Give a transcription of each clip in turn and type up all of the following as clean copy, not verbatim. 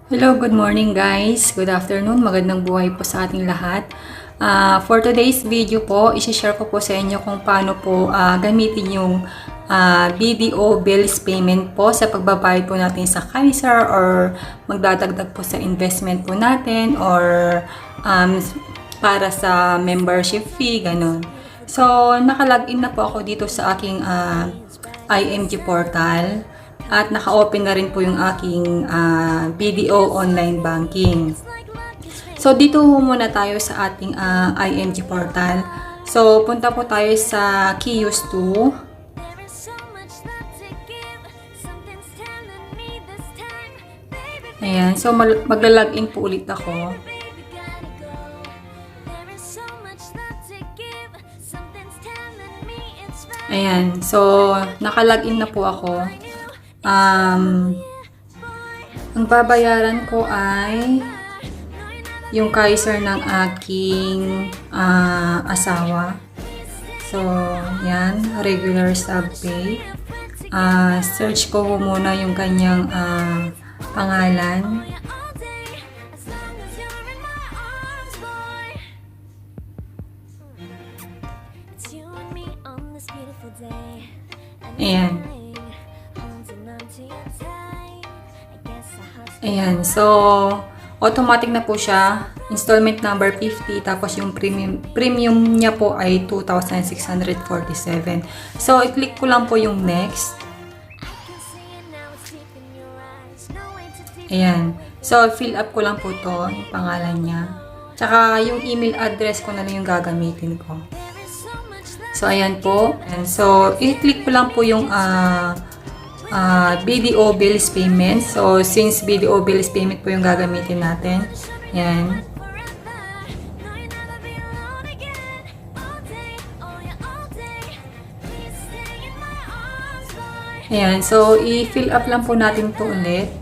Hello, good morning guys. Good afternoon. Magandang buhay po sa ating lahat. For today's video po, isi-share ko po sa inyo kung paano po gamitin yung BDO bills payment po sa pagbabayad po natin sa Kaiser or magdadagdag po sa investment po natin or para sa membership fee, ganun. So, nakalagin na po ako dito sa aking IMG portal. At naka-open na rin po yung aking BDO online banking. So, dito muna tayo sa ating IMG portal. So, punta po tayo sa Kios 2. Ayan. So, magla-login po ulit ako. Ayan. So, naka-login na po ako. Ang babayaran ko ay yung Kaiser ng aking asawa. So, yan, regular subpay. Search ko muna yung kanyang pangalan. Ayan. Ayan, so automatic na po siya. Installment number 50, tapos yung premium niya po ay 2,647. So, i-click ko lang po yung next. Ayan. So, fill up ko lang po to, yung pangalan niya. Tsaka yung email address ko na lang yung gagamitin ko. So, ayan po. And so, i-click ko lang po yung BDO bills payment. So, since BDO bills payment po yung gagamitin natin. Yan. Ayan. So, i-fill up lang po natin to ulit.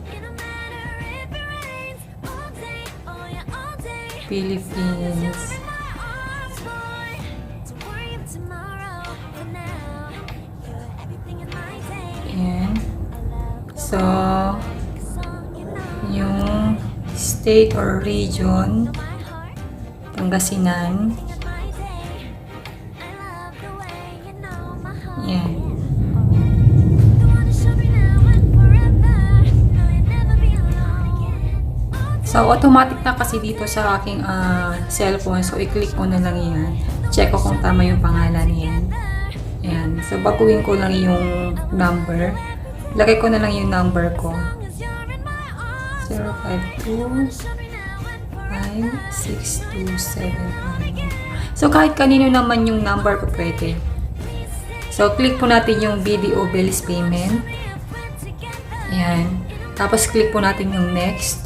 Philippines. Ayan. So, yung state or region, Pangasinan. Ayan. So, automatic na kasi dito sa aking cellphone. So, i-click ko na lang yan. Check ko kung tama yung pangalan yan. Ayan. So, baguhin ko lang yung number. Lagay ko na lang yung number ko. 052-562-711. So, kahit kanino naman yung number ko pwede. So, click po natin yung BDO bills payment. Ayan. Tapos, click po natin yung next.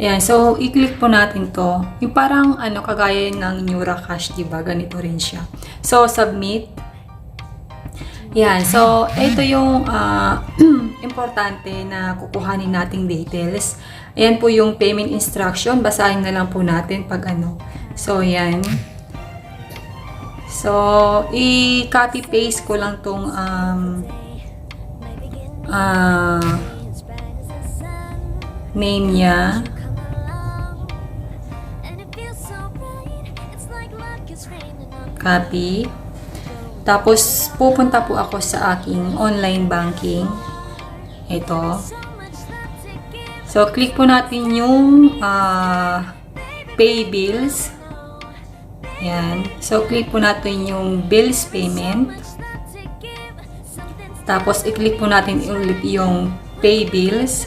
Ayan, so i-click po natin to. Yung parang kagaya ng Nura Cash, diba? Ganito rin siya. So, submit. Ayan, so ito yung importante na kukuhanin nating details. Ayan po yung payment instruction. Basahin na lang po natin pag So, ayan. So, i-copy paste ko lang tong name niya. Copy. Tapos, pupunta po ako sa aking online banking. Ito. So, click po natin yung pay bills. Yan. So, click po natin yung bills payment. Tapos, i-click po natin ulit yung pay bills.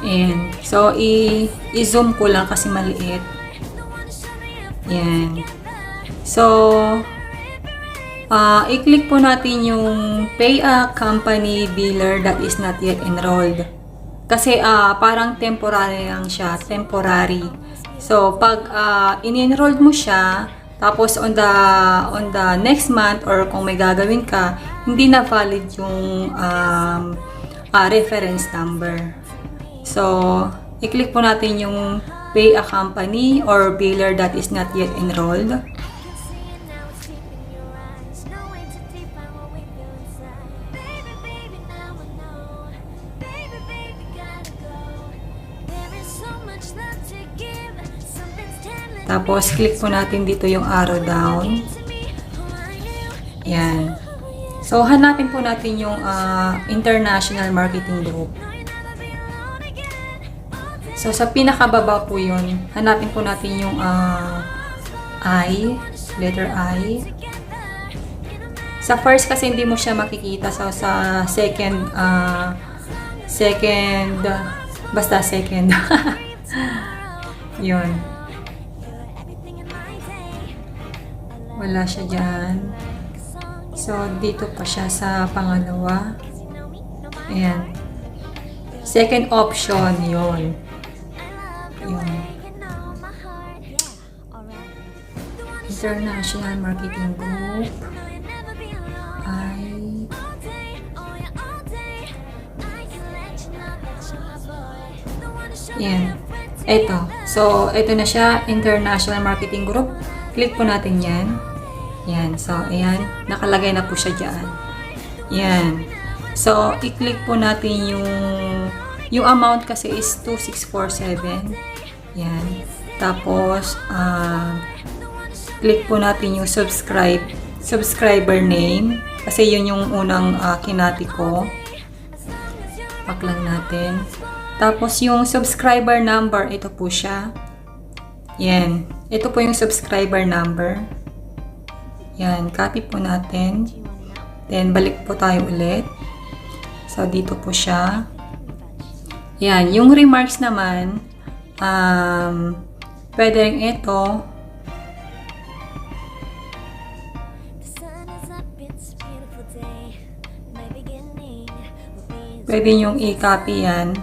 Ayan. So, i-zoom ko lang kasi maliit. Ayan. So, i-click po natin yung pay a company biller that is not yet enrolled. Kasi, parang temporary lang siya. Temporary. So, pag in-enrolled mo siya, tapos on the next month or kung may gagawin ka, hindi na valid yung reference number. So, i-click po natin yung pay a company or biller that is not yet enrolled. Tapos, click po natin dito yung arrow down. Yan. So, hanapin po natin yung International Marketing Group. So, sa pinakababa po yun, hanapin po natin yung I, letter I. Sa first kasi hindi mo siya makikita. So, sa second, basta second. Yun. Wala siya dyan. So, dito pa siya sa pangalawa. Ayan. Second option, yun. Yun. International Marketing Group. Yan. Ito. So, ito na siya. International Marketing Group. Click po natin yan. Yan. So, ayan. Nakalagay na po siya dyan. Yan. So, i-click po natin yung amount kasi is 2647. Yan. Tapos, click po natin yung subscriber name. Kasi yun yung unang kinati ko. Pack lang natin. Tapos, yung subscriber number, ito po siya. Yan. Ito po yung subscriber number. Yan. Copy po natin. Then, balik po tayo ulit. So, dito po siya. Yan. Yung remarks naman, pwedeng ito. Pwede yung i-copy yan.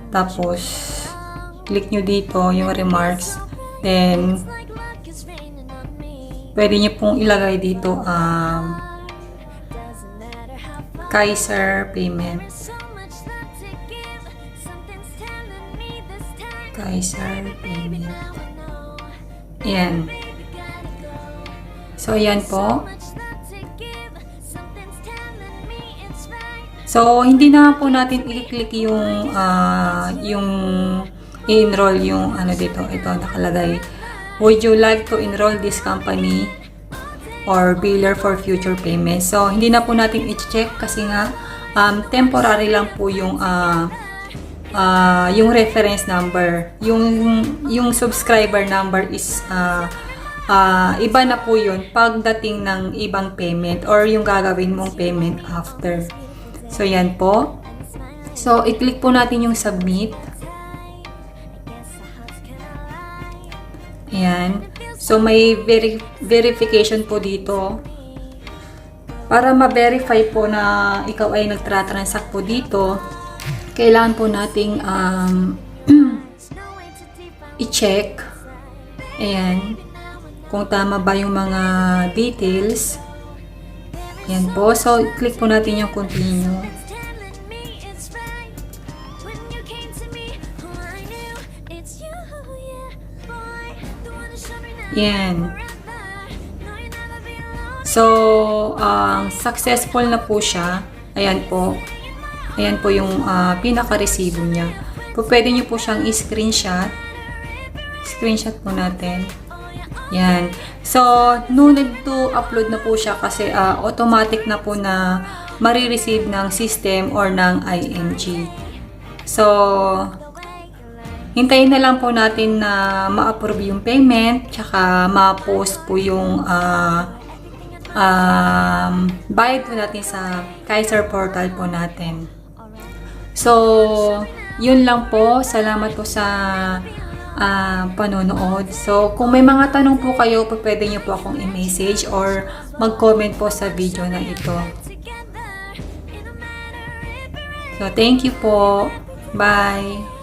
Tapos, click nyo dito yung remarks. Then, pwede nyo pong ilagay dito Kaiser Payment. Kaiser Payment. Ayan. So, ayan po. So, hindi na po natin i-click yung i-enroll yung ano dito. Ito, nakalagay. Would you like to enroll this company or biller for future payments? So, hindi na po natin i-check kasi nga temporary lang po yung reference number. Yung subscriber number is iba na po yun pagdating ng ibang payment or yung gagawin mong payment after. So, yan po. So, i-click po natin yung submit. Ayan. So, may verification po dito. Para ma-verify po na ikaw ay nagtra-transact po dito, kailangan po nating i-check. Ayan. Kung tama ba yung mga details. Yan po. So, click po natin yung continue. Yan. So, successful na po siya. Ayan po. Ayan po yung pinaka-resibo niya. Pwede nyo po siyang i-screenshot. Screenshot po natin. Yan. So, no need to upload na po siya kasi automatic na po na marireceive ng system or ng ING. So, hintayin na lang po natin na ma-approve yung payment tsaka ma-post po yung bayad po natin sa Kaiser portal po natin. So, yun lang po. Salamat po sa panonood. So, kung may mga tanong po kayo, pwede nyo po akong i-message or mag-comment po sa video na ito. So, thank you po. Bye!